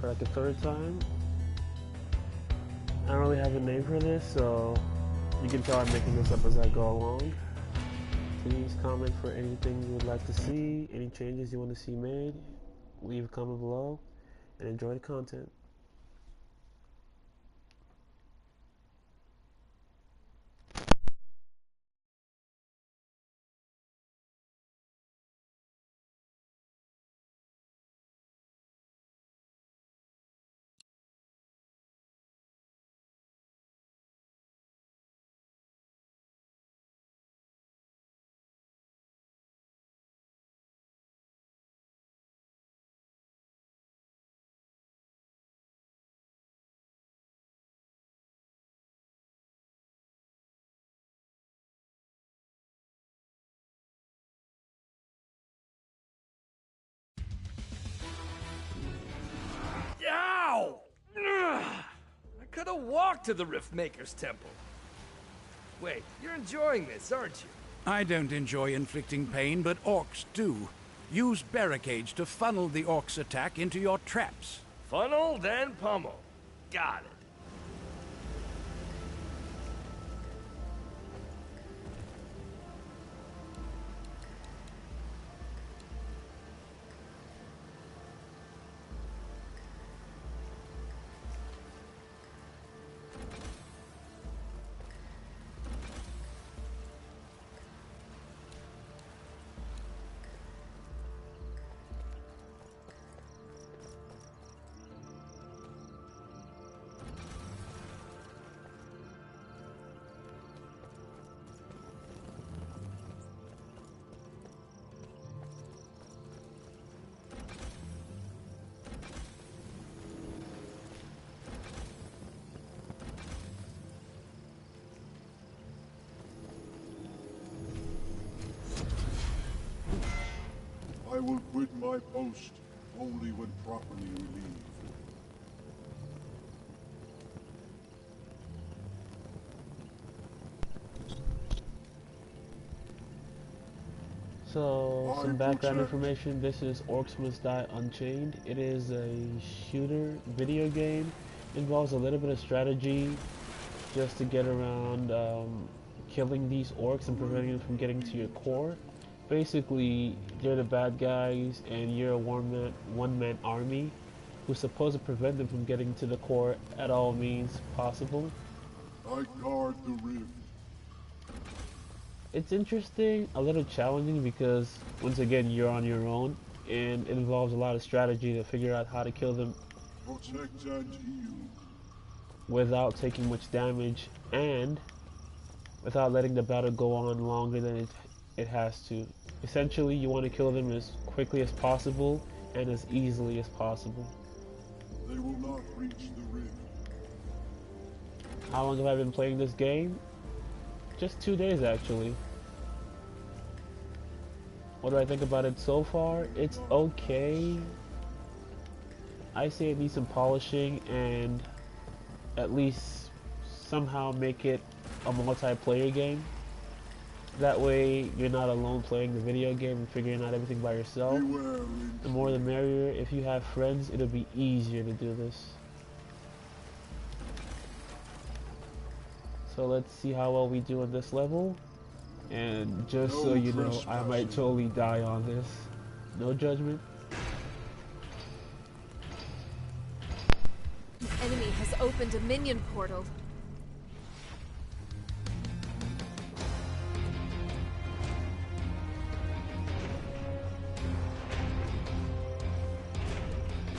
for like a third time. I don't really have a name for this, so you can tell I'm making this up as I go along. Please comment for anything you would like to see, any changes you want to see made. Leave a comment below, and enjoy the content. Ow! I could have walked to the Riftmaker's temple. Wait, you're enjoying this, aren't you? I don't enjoy inflicting pain, but orcs do. Use barricades to funnel the orcs' attack into your traps. Funnel, then pummel. Got it. I will quit my post only when properly relieved. So, some background information. This is Orcs Must Die Unchained. It is a shooter video game. It involves a little bit of strategy just to get around killing these orcs and preventing them from getting to your core. Basically, they're the bad guys and you're a one-man army who's supposed to prevent them from getting to the core at all means possible. I guard the rift. It's interesting, a little challenging because once again you're on your own and it involves a lot of strategy to figure out how to kill them Protect and heal. without taking much damage and without letting the battle go on longer than it has to. Essentially, you want to kill them as quickly as possible and as easily as possible. They will not reach the rift. How long have I been playing this game? Just 2 days actually. What do I think about it so far? It's okay. I say it needs some polishing and at least somehow make it a multiplayer game. That way you're not alone playing the video game and figuring out everything by yourself. The more the merrier. If you have friends, it'll be easier to do this. So let's see how well we do on this level. And just so you know, I might totally die on this. No judgment. The enemy has opened a minion portal.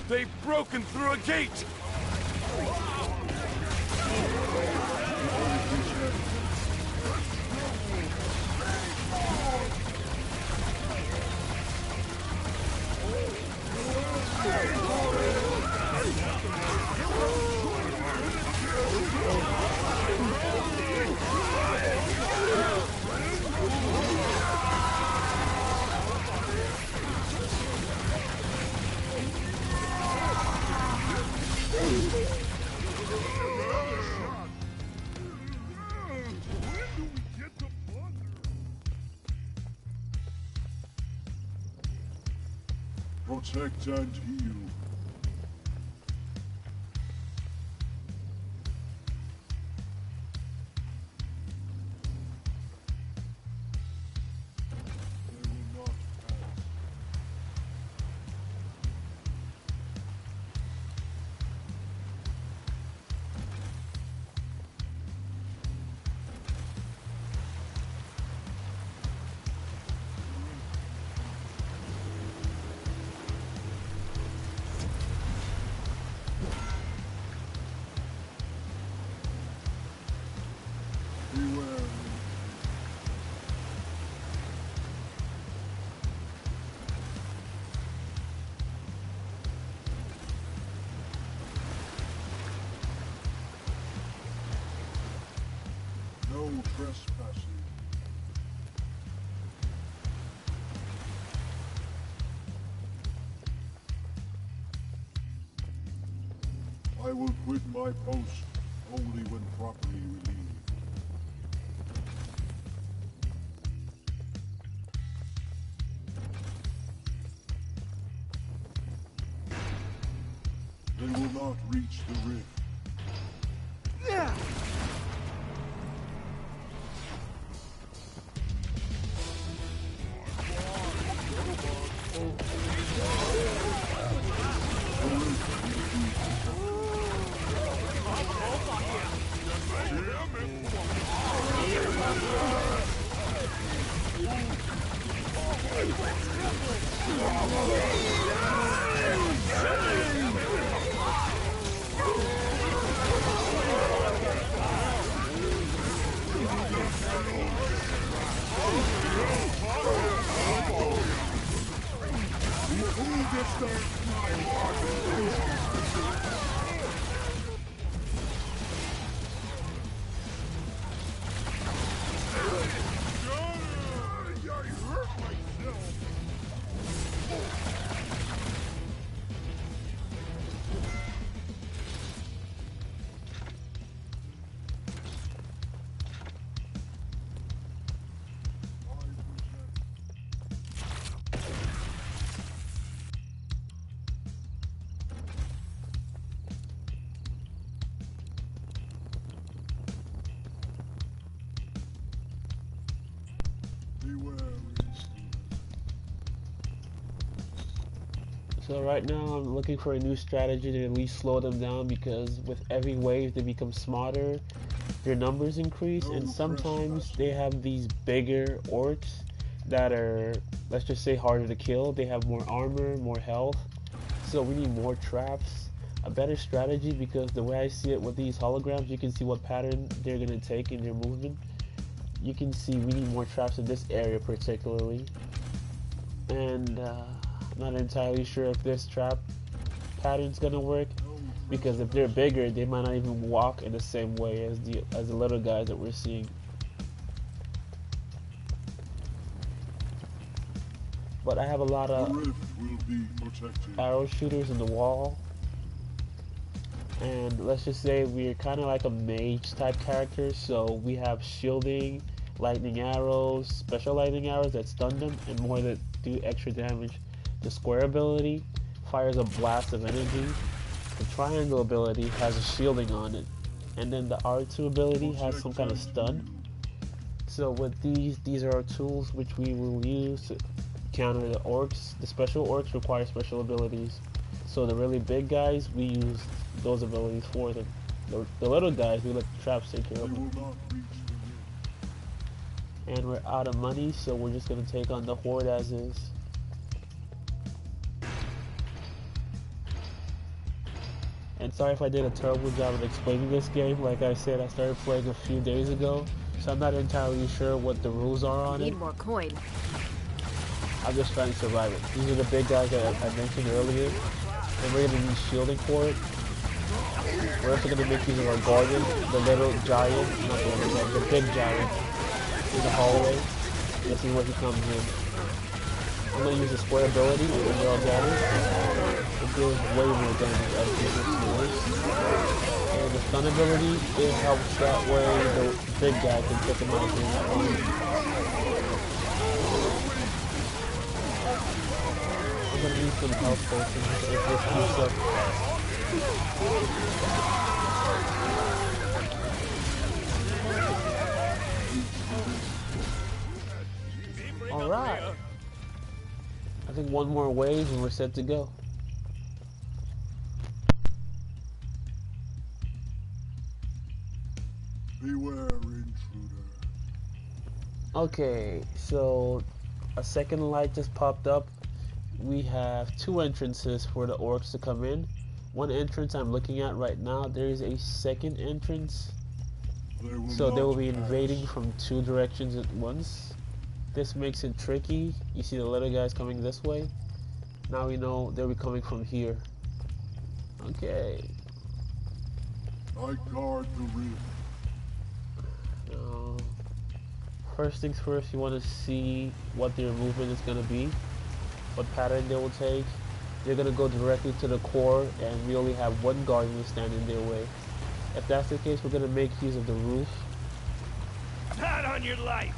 They've broken through a gate! Protect and heal. No trespassing. I will quit my post only when properly relieved. They will not reach the rift. So right now I'm looking for a new strategy to at least slow them down, because with every wave they become smarter, their numbers increase, and sometimes they have these bigger orcs that are, let's just say, harder to kill. They have more armor, more health, so we need more traps, a better strategy, because the way I see it with these holograms, you can see what pattern they're going to take in their movement. You can see we need more traps in this area particularly, and I'm not entirely sure if this trap pattern's gonna work, because if they're bigger, they might not even walk in the same way as the little guys that we're seeing. But I have a lot of arrow shooters in the wall, and let's just say we're kind of like a mage type character, so we have shielding, lightning arrows, special lightning arrows that stun them, and more that do extra damage. The square ability fires a blast of energy. The triangle ability has a shielding on it, and then the R2 ability has some kind of stun. So with these are our tools which we will use to counter the orcs. The special orcs require special abilities, so the really big guys, we use those abilities for them. The little guys, we let the traps take care of them. And we're out of money, so we're just gonna take on the horde as is. And sorry if I did a terrible job of explaining this game. Like I said, I started playing a few days ago, so I'm not entirely sure what the rules are on it. Need more coin. I'm just trying to survive it. These are the big guys that I mentioned earlier, and we're going to need shielding for it. We're also going to make use of our guardian, the little giant, not the little giant, the big giant, in the hallway. This is where he comes in. I'm going to use the square ability when they're all gathered. It deals way more damage as it gets worse. And the stun ability, it helps that way the big guy can pick him out in that one. I'm going to need some health potions if this keeps up. Alright. I think one more wave and we're set to go. Beware, intruder. Okay, so a second light just popped up. We have two entrances for the orcs to come in. One entrance I'm looking at right now. There is a second entrance. So they will be invading from two directions at once. This makes it tricky. You see the little guys coming this way. Now we know they'll be coming from here. Okay. I guard the rift. First things first, you want to see what their movement is going to be, what pattern they will take. They're going to go directly to the core, and we only have one guardian to stand in their way. If that's the case, we're going to make use of the roof. Not on your life!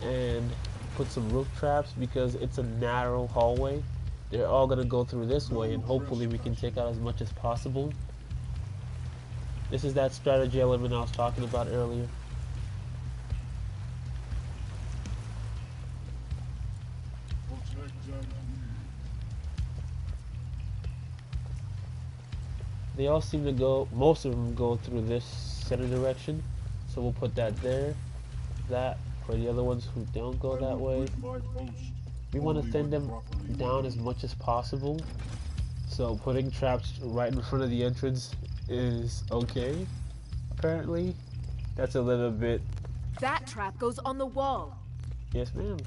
And put some roof traps because it's a narrow hallway. They're all going to go through this way, and hopefully we can take out as much as possible. This is that strategy element I was talking about earlier. They all seem to go, most of them go through this center direction. So we'll put that there. That for the other ones who don't go that way. We want to thin them down as much as possible. So putting traps right in front of the entrance is okay. Apparently, that's a little bit. That trap goes on the wall. Yes, ma'am.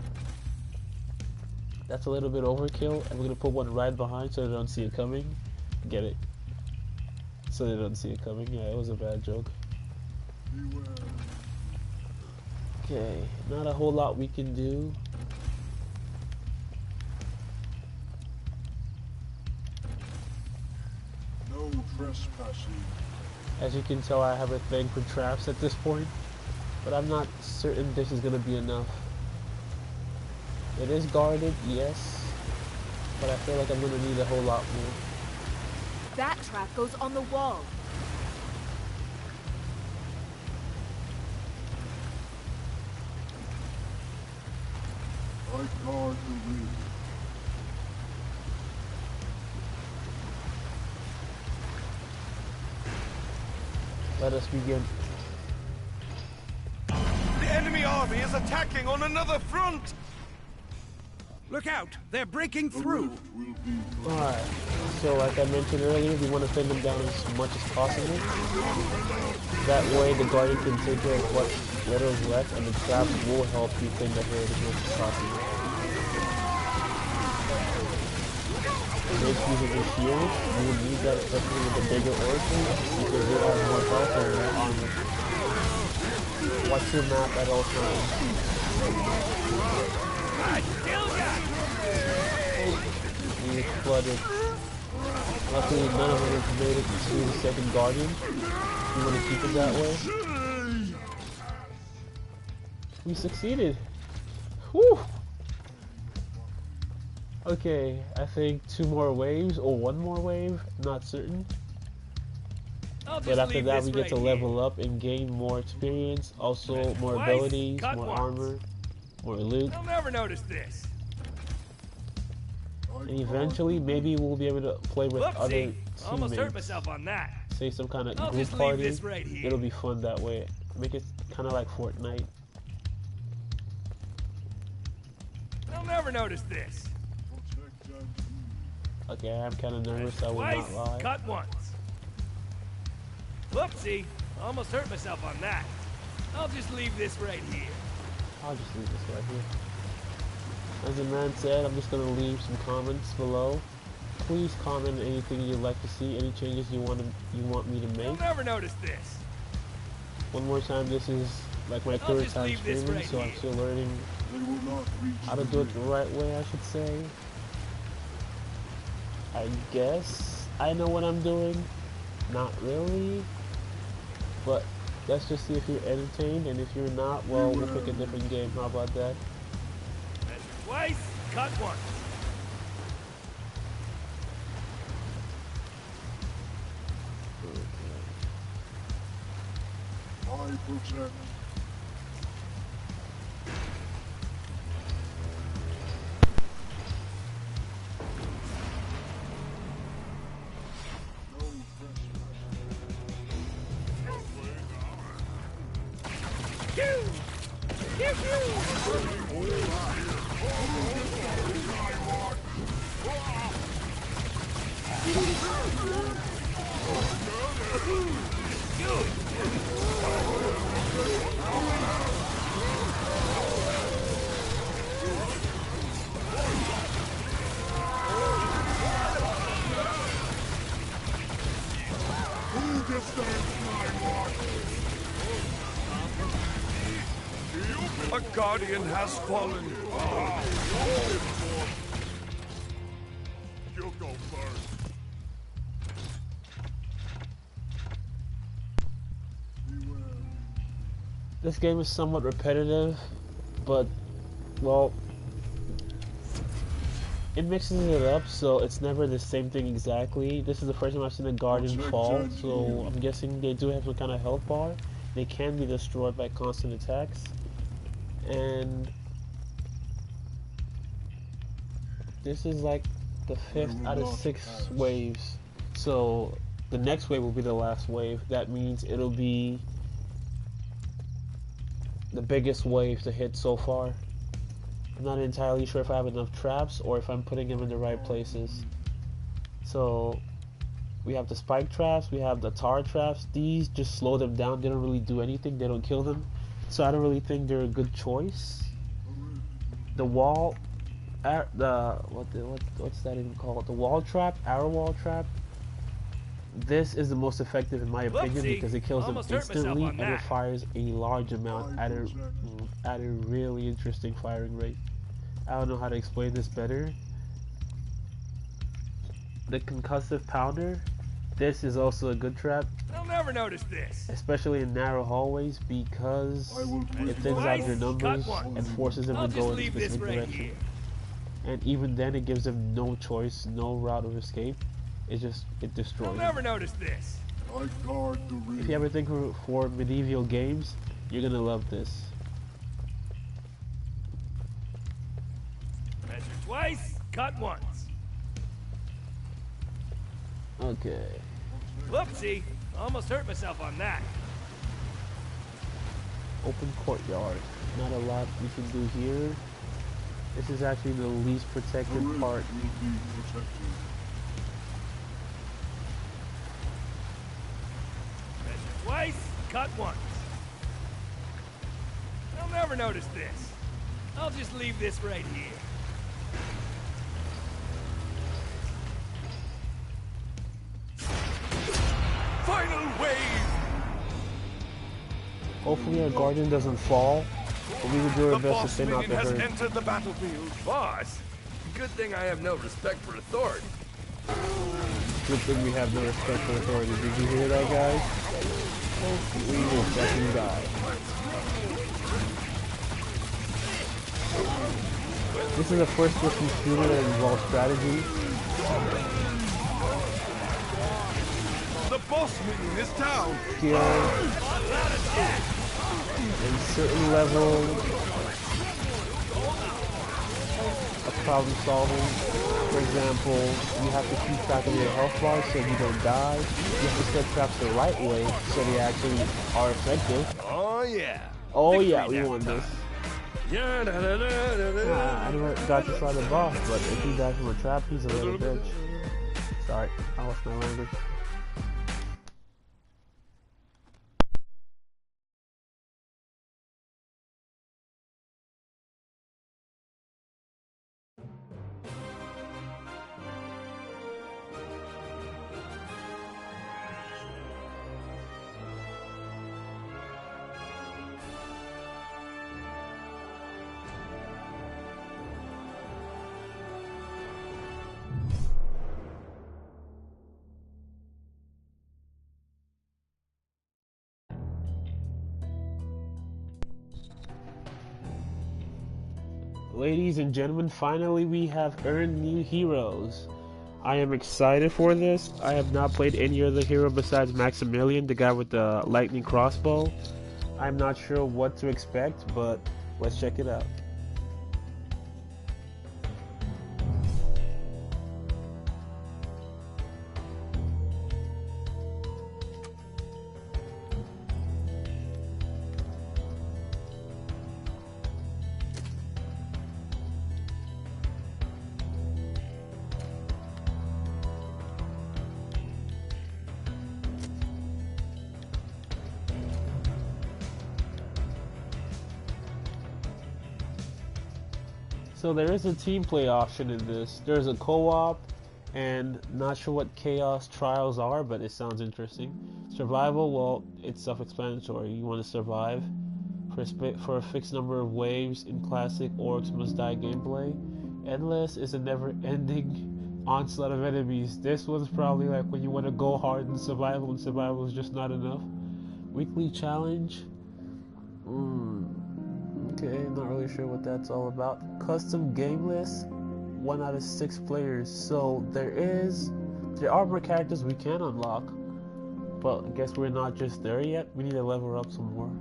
That's a little bit overkill, and we're gonna put one right behind so they don't see it coming. Get it? So they don't see it coming. Yeah, it was a bad joke. Okay, not a whole lot we can do. No trespassing. As you can tell, I have a thing for traps at this point, but I'm not certain this is gonna be enough. It is guarded, yes, but I feel like I'm gonna need a whole lot more. That trap goes on the wall. I guard the rear. Let us begin. The enemy army is attacking on another front! Look out! They're breaking through! Alright, so like I mentioned earlier, we want to thin them down as much as possible. That way the guardian can take care of what little is left, and the traps will help you thin the herd as much as possible. Make use of the shield. You will need that especially with the bigger orchards because they have more health and more armor. Watch your map at all times. He is flooded. Luckily none of them have made it to the second guardian. You want to keep it that way? We succeeded! Whew! Okay, I think 2 more waves, or 1 more wave, not certain. But after that we get to level up and gain more experience, also more abilities, more armor, more loot. I'll never notice this. And eventually maybe we'll be able to play with other Almost hurt teammates. myself on that. Say some kind of I'll group just leave party. this right here. It'll be fun that way. Make it kind of like Fortnite. I'll never notice this. Okay, I'm kind of nervous, I will Twice, not lie. cut once. Whoopsie, almost hurt myself on that. I'll just leave this right here. I'll just leave this right here. As the man said, I'm just going to leave some comments below. Please comment anything you'd like to see, any changes you want me to I'll make. never notice this. One more time, this is like my I'll third just time leave this streaming, right so I'm here. still learning They will not reach how to do it the right way, I should say. I guess I know what I'm doing. Not really. But let's just see if you're entertained, and if you're not, well, we'll pick a different game. How about that? Measure twice, cut once. I protect. No Who defends my watch? A guardian has fallen. You go first. This game is somewhat repetitive, but, well, it mixes it up, so it's never the same thing exactly. This is the first time I've seen a guardian fall, so I'm guessing they do have some kind of health bar. They can be destroyed by constant attacks. And this is like the 5th out of 6 waves. So the next wave will be the last wave. That means it'll be the biggest wave to hit so far. I'm not entirely sure if I have enough traps or if I'm putting them in the right places. So we have the spike traps, we have the tar traps. These just slow them down. They don't really do anything. They don't kill them. So I don't really think they're a good choice. The wall, what's that even called? The wall trap, arrow wall trap. This is the most effective in my opinion because it kills them instantly and it fires a large amount at a really interesting firing rate. I don't know how to explain this better. The concussive pounder. This is also a good trap. They'll never notice this. Especially in narrow hallways because it thins out your numbers and forces them to go in a specific direction. And even then it gives them no choice, no route of escape. It destroys them. They'll never notice this. If you ever think for medieval games, you're gonna love this. Measure twice, cut once. Okay. Whoopsie, almost hurt myself on that. Open courtyard. Not a lot we can do here. This is actually the least protected part. Measure twice, cut once. They'll never notice this. I'll just leave this right here. Final wave! Hopefully our guardian doesn't fall, but we will do our best to stay not to has hurt. entered the battlefield. Boss? Good thing I have no respect for authority. Good thing we have no respect for authority. Did you hear that, guys? We will fucking die. This is the first person shooter that involves strategy. The boss minion is down. Skill. And certain level of problem solving. For example, you have to keep track of your health bars so you don't die. You have to set traps the right way so they actually are effective. Oh yeah. Oh yeah, we won this. Yeah, I never got to try the boss, but if he dies from a trap, he's a little bitch. Sorry, I lost my language. Ladies and gentlemen, finally we have earned new heroes. I am excited for this. I have not played any other hero besides Maximilian, the guy with the lightning crossbow. I'm not sure what to expect, but let's check it out. So there is a team play option in this. There's a co-op, and not sure what Chaos Trials are, but it sounds interesting. Survival, well, it's self-explanatory. You want to survive. for a fixed number of waves in classic Orcs Must Die gameplay. Endless is a never-ending onslaught of enemies. This one's probably like when you want to go hard in survival and survival is just not enough. Weekly challenge. Okay, not really sure what that's all about. Custom game list. 1 out of 6 players. So there are more characters we can unlock, but I guess we're not just there yet. We need to level up some more.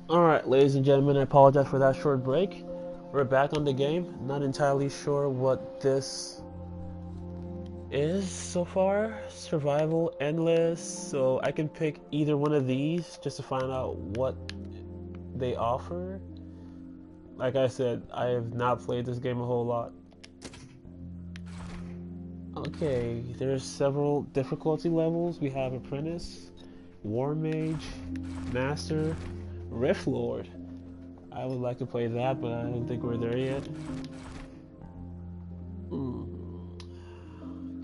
Alright, ladies and gentlemen, I apologize for that short break. We're back on the game. Not entirely sure what this is so far. Survival, endless, so I can pick either one of these just to find out what they offer. Like I said, I have not played this game a whole lot. Okay, there's several difficulty levels. We have Apprentice, War Mage, Master, Rift Lord. I would like to play that, but I don't think we're there yet.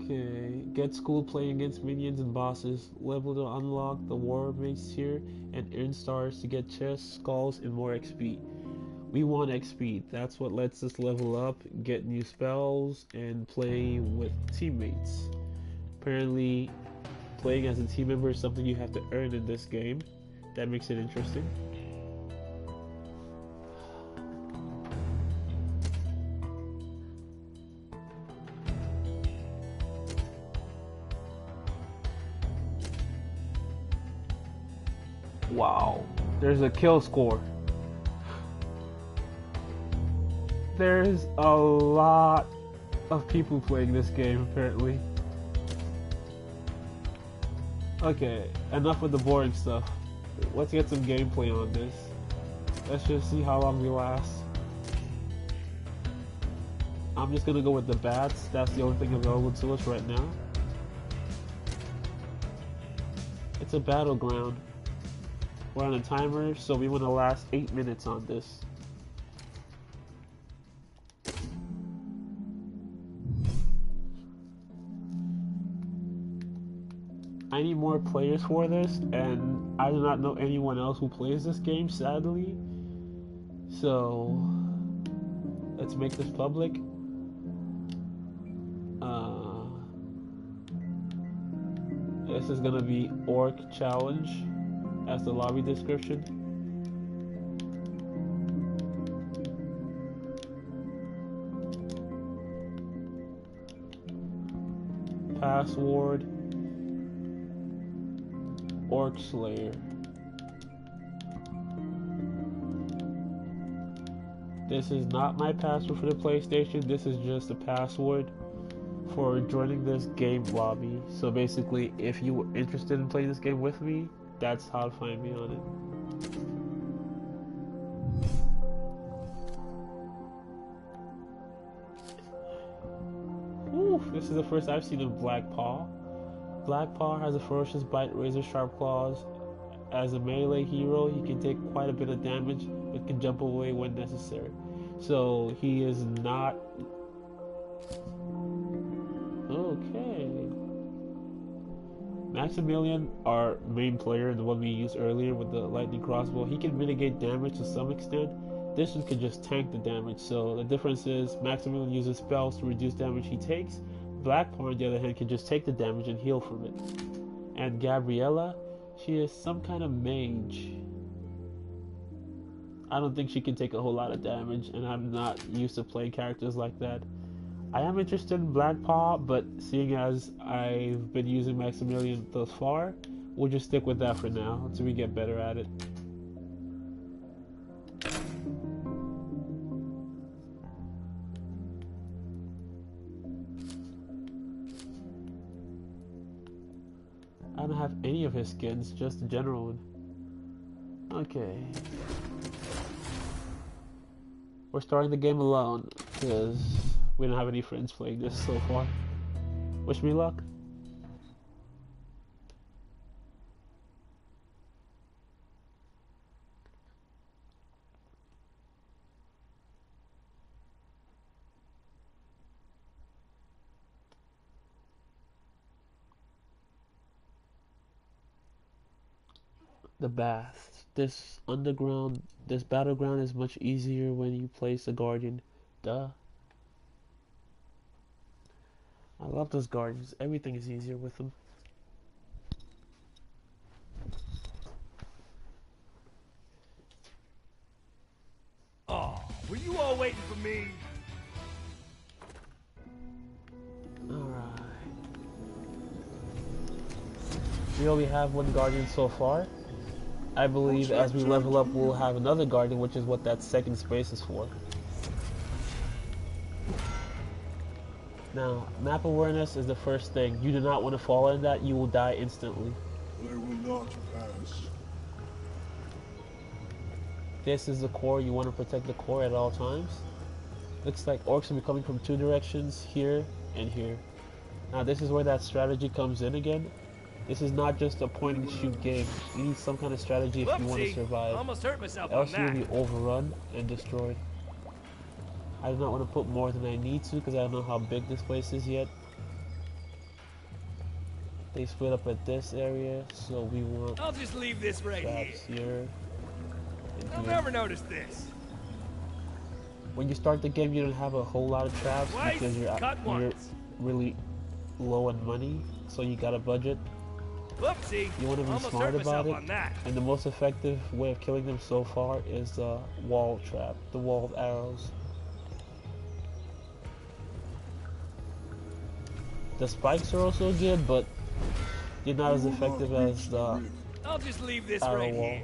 Okay, get school playing against minions and bosses. Level to unlock the War Mage tier and earn stars to get chests, skulls, and more XP. We want XP. That's what lets us level up, get new spells, and play with teammates. Apparently, playing as a team member is something you have to earn in this game. That makes it interesting. Wow, there's a kill score. There's a lot of people playing this game, apparently. Okay, enough with the boring stuff. Let's get some gameplay on this. Let's just see how long we last. I'm just gonna go with the bats. That's the only thing available to us right now. It's a battleground. We're on a timer, so we want to last 8 minutes on this. I need more players for this, and I do not know anyone else who plays this game, sadly. So, let's make this public. This is gonna be Orc Challenge as the lobby description. Password Orc Slayer. This is not my password for the PlayStation. This is just a password for joining this game lobby. So basically, if you were interested in playing this game with me, that's how to find me on it. Whew, this is the first I've seen of Black Paw. Black Paw has a ferocious bite, razor sharp claws. As a melee hero, he can take quite a bit of damage, but can jump away when necessary. So he is not... Okay. Maximilian, our main player, the one we used earlier with the lightning crossbow, he can mitigate damage to some extent. This one can just tank the damage. So the difference is Maximilian uses spells to reduce damage he takes. Black Paw, on the other hand, can just take the damage and heal from it. And Gabriella, she is some kind of mage. I don't think she can take a whole lot of damage, and I'm not used to playing characters like that. I am interested in Black Paw, but seeing as I've been using Maximilian thus far, we'll just stick with that for now until we get better at it. I don't have any of his skins, just the general one. Okay. We're starting the game alone, because we don't have any friends playing this so far. Wish me luck. The bath. This battleground is much easier when you place a guardian. Duh. I love those guardians. Everything is easier with them. Oh, were you all waiting for me? Alright. We only have one guardian so far. I believe as we level up we'll have another guardian, which is what that second space is for. Now, map awareness is the first thing. You do not want to fall in that, you will die instantly. They will not pass. This is the core, you want to protect the core at all times. Looks like orcs will be coming from two directions, here and here. Now this is where that strategy comes in again. This is not just a point and shoot game. You need some kind of strategy if you want to survive. Almost hurt myself Else on you'll that. be overrun and destroyed. I do not want to put more than I need to because I don't know how big this place is yet. They split up at this area, so we want I'll just leave this right here. traps here and I'll here. never notice this. When you start the game, you don't have a whole lot of traps Twice, because cut you're once. really low on money, so you got a budget. Whoopsie. You want to be Almost smart hurt about myself it, on that. and the most effective way of killing them so far is the wall trap, the wall of arrows. The spikes are also good, but they're not as effective as the I'll just leave this arrow right wall. here.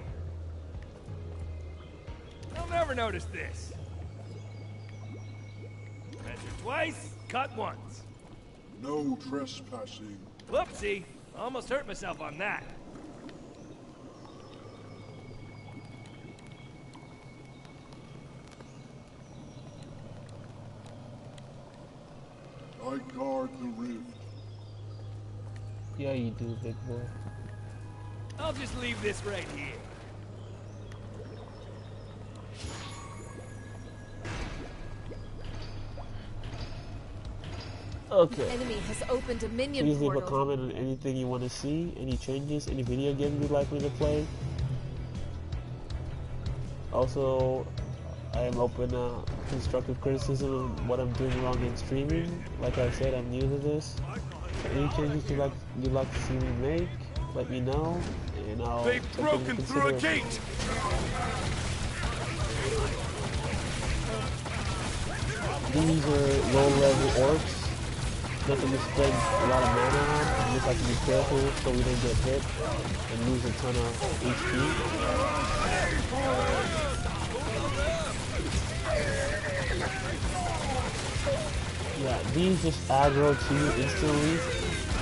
I'll never notice this. Measure twice, cut once. No trespassing. Whoopsie. Almost hurt myself on that. I guard the rift. Yeah, you do, big boy. I'll just leave this right here. Okay. Enemy has opened a minion Please leave a portal. comment on anything you want to see, any changes, any video game you'd like me to play. Also, I am open to constructive criticism of what I'm doing wrong in streaming. Like I said, I'm new to this. Any changes you'd like to see me make, let me know, and I'll They've take them broken into through a consideration. gate! These are low-level orcs. Nothing to spend a lot of mana on. You just have to be careful so we don't get hit and lose a ton of HP. Yeah, these just aggro to you instantly,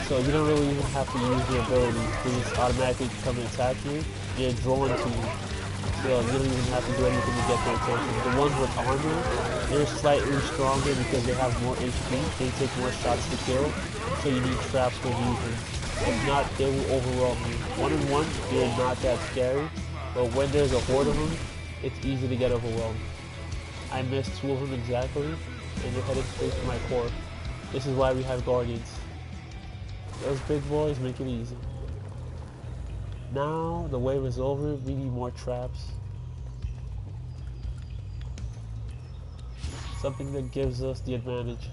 so you don't really even have to use your abilities. They just automatically come and attack you. They're drawn to you. So you don't even have to do anything to get their attention. The ones with armor, they're slightly stronger because they have more HP. They take more shots to kill, so you need traps for reasons. If not, they will overwhelm you. One-on-one, they're not that scary, but when there's a horde of them, it's easy to get overwhelmed. I missed 2 of them exactly, and they're headed straight to my core. This is why we have guardians. Those big boys make it easy. Now the wave is over, we need more traps. Something that gives us the advantage.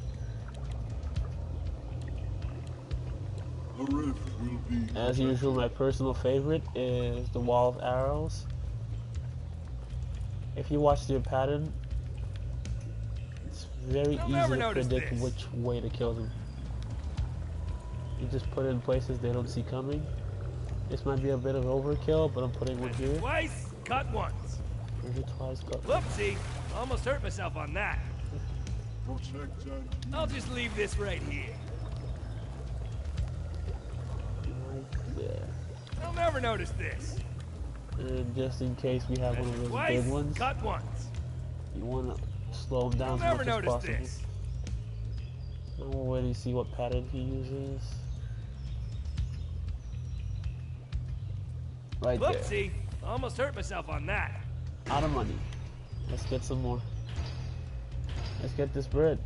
The rift will be As usual, my personal favorite is the wall of arrows. If you watch the pattern, it's very I'll easy never to notice predict this. which way to kill them. You just put it in places they don't see coming. This might be a bit of overkill, but I'm putting one here. Twice, cut once. Maybe twice, cut. Whoopsie, almost hurt myself on that. Protect and I'll just leave this right here. Right there. I'll never notice this. And just in case we have one of those Twice, big ones, cut once. you want to slow them down I'll as never much as notice possible. this. I'm already see what pattern he uses. Right there. Whoopsie, almost hurt myself on that. Out of money. Let's get some more. Let's get this bread.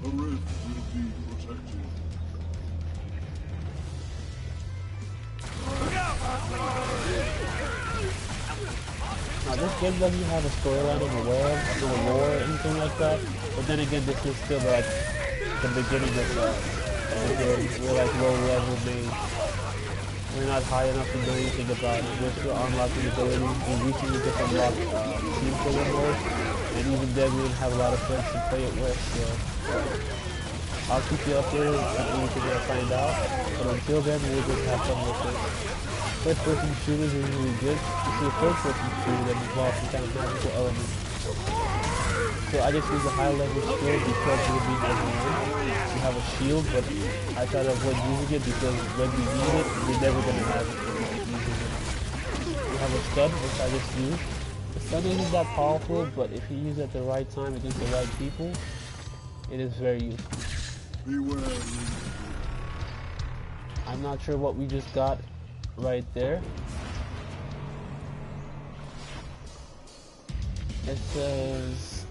the rift will be protected. Now this game doesn't have a storyline I'm aware of, no lore or anything like that. But then again, this is still like the beginning of the game. We're like low level main. We're not high enough to know anything about it. We're still unlocking abilities. We're reaching the different lock team player mode. And even then we don't have a lot of friends to play it with, so I'll keep you updated on anything I find out. But until then, we'll just have fun with it. First person shooters is really good. This is a first person shooter that involves some kind of magical element. So I just use a high level skill because we'll be overrun. We have a shield, but I try to avoid using it because when we need it, we're never going to have it using it. We have a stun, which I just use. The stun isn't that powerful, but if you use it at the right time against the right people, it is very useful. Beware. I'm not sure what we just got right there. It says,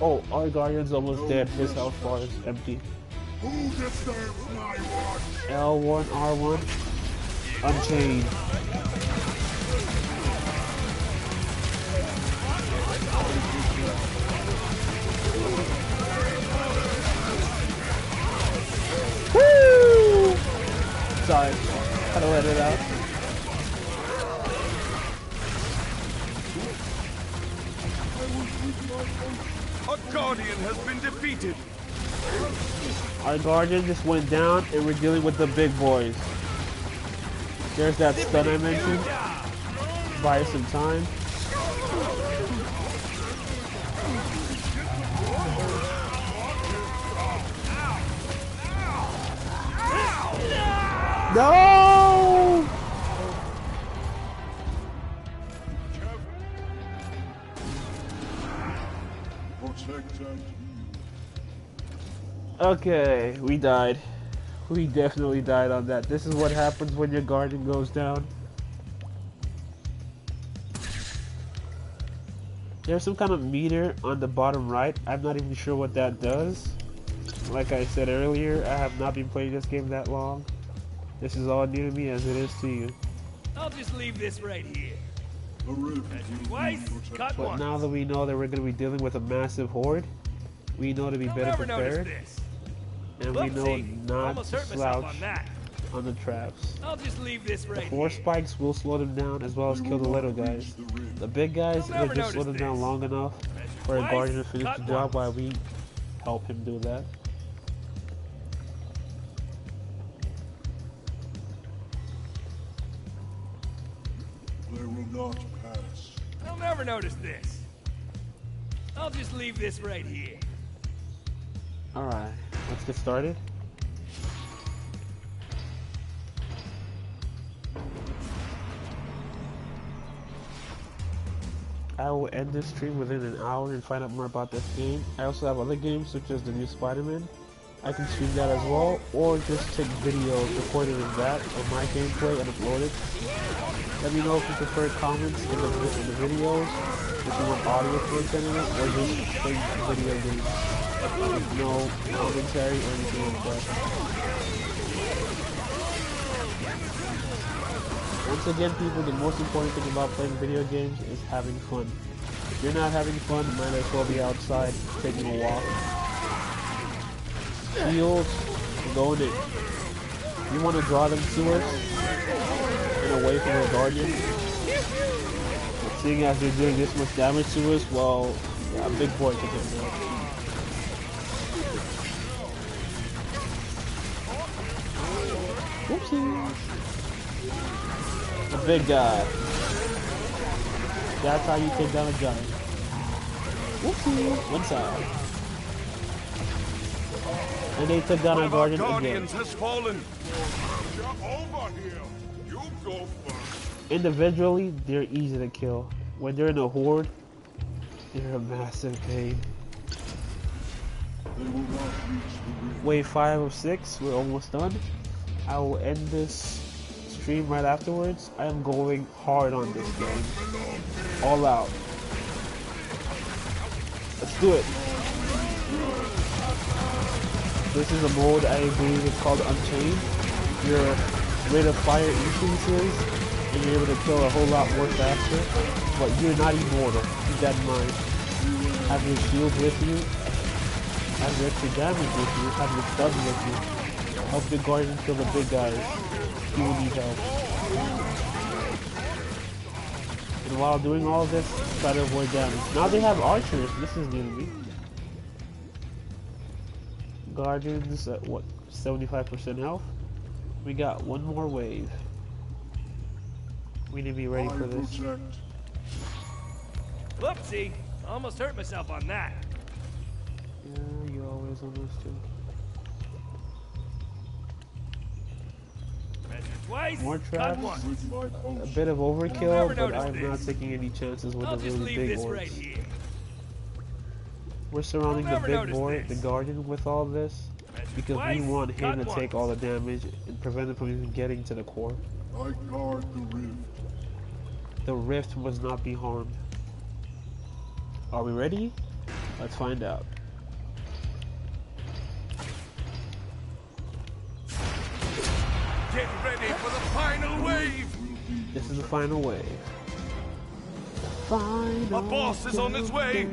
oh, our guardian's almost dead. His health bar is empty. Who disturbs my watch? L1, R1, Unchained. Woo! Sorry, had to let it out. A guardian has been defeated. Our guardian just went down and we're dealing with the big boys. There's that stun I mentioned. Buy us some time. No! Protect and heal. Okay, we died. We definitely died on that. This is what happens when your guardian goes down. There's some kind of meter on the bottom right. I'm not even sure what that does. Like I said earlier, I have not been playing this game that long. This is all new to me as it is to you. I'll just leave this right here. The rift will Twice, be protected. cut But once. now that we know that we're going to be dealing with a massive horde, we know to be I'll better never notice prepared. this. And we know Whoopsie, not almost to hurt myself slouch on that. on the traps. I'll just leave this right Four here. spikes will slow them down as well as We kill the will little not guys. reach the rift. The big guys, I'll they never just slow notice them down this. long enough for a Twice, guardian to finish cut the job once. while we help him do that. They will not pass. I'll never notice this. I'll just leave this right here. Alright, let's get started. I will end this stream within an hour and find out more about this game. I also have other games such as the new Spider-Man. I can stream that as well, or just take videos recorded of that of my gameplay and upload it. Let me know if you prefer comments in the videos, if you want audio content in it, or just play video games with no commentary or anything like that. Once again, people, the most important thing about playing video games is having fun. If you're not having fun, you might as well be outside taking a walk. Shields, going in. You want to draw them to us and away from the guardian? Let's seeing as they're doing this much damage to us, well, yeah, big boy took it there. Whoopsie. The big guy. That's how you take down a giant. Whoopsie. One side. And they took down a guardian again. Has fallen. You're over here. You go first. Individually, they're easy to kill. When they're in a horde, they're a massive pain. Wave 5 of 6, we're almost done. I will end this stream right afterwards. I am going hard on this game. All out. Let's do it. This is a mode I believe is called Unchained. Your rate of fire increases and you're able to kill a whole lot more faster. But you're not immortal. Keep that in mind. Have your shield with you. Have your extra damage with you. Have your stuns with you. Help the guardian kill the big guys. You will need help. And while doing all this, try to avoid damage. Now they have archers. This is new to me. Guardians at what, 75% health? We got one more wave. We need to be ready for this. Whoopsie! Almost hurt myself on that. Yeah, you always almost do. Twice, more traps. A bit of Never overkill, but I'm noticed not this. taking any chances with I'll the just really leave big this orcs. right here. We're surrounding the Never big noticed boy, this. the guardian, with all this because we want him to take all the damage and prevent him from even getting to the core. I guard the rift. The rift must not be harmed. Are we ready? Let's find out. Get ready for the final wave. This is the final wave. Final A boss is on his way.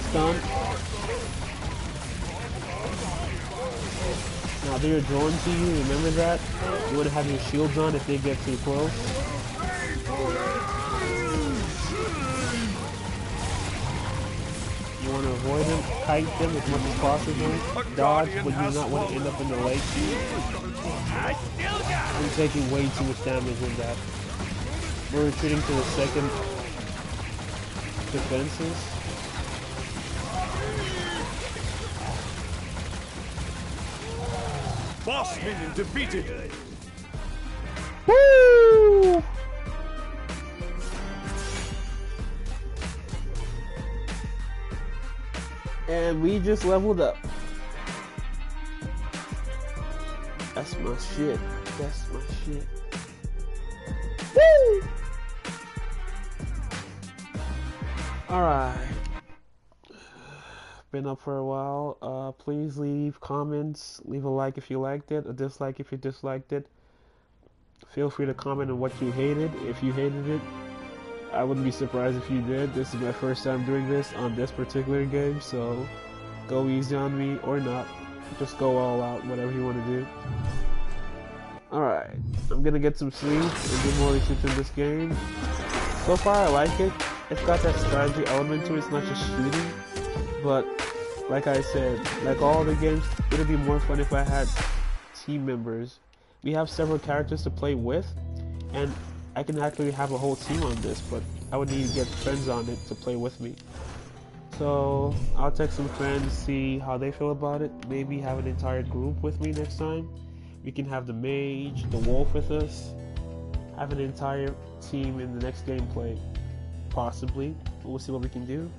Stun. Now they're drawn to you, remember that? You want to have your shields on if they get too close. You want to avoid them, kite them as much as possible. Dodge when you not want to end up in the lake. I'm taking way too much damage with that. We're retreating to the second defenses. Boss minion defeated. Woo! And we just leveled up. That's my shit. That's my shit. Woo! Alright. Been up for a while. Please leave comments. Leave a like if you liked it, a dislike if you disliked it. Feel free to comment on what you hated if you hated it. I wouldn't be surprised if you did. This is my first time doing this on this particular game, so go easy on me or not. Just go all out, whatever you want to do. Alright, I'm gonna get some sleep and do more research in this game. So far I like it. It's got that strategy element to it, it's not just shooting. But, like I said, like all the games, it would be more fun if I had team members. We have several characters to play with, and I can actually have a whole team on this, but I would need to get friends on it to play with me. So, I'll text some friends, see how they feel about it. Maybe have an entire group with me next time. We can have the mage, the wolf with us. Have an entire team in the next gameplay. Possibly. We'll see what we can do.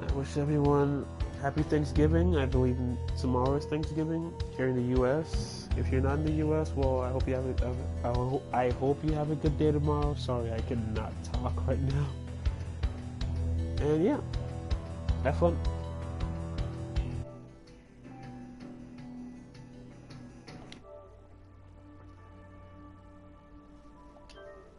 I wish everyone happy Thanksgiving. I believe tomorrow is Thanksgiving here in the U.S. If you're not in the U.S., well, I hope you have a good day tomorrow. Sorry, I cannot talk right now. And yeah, have fun.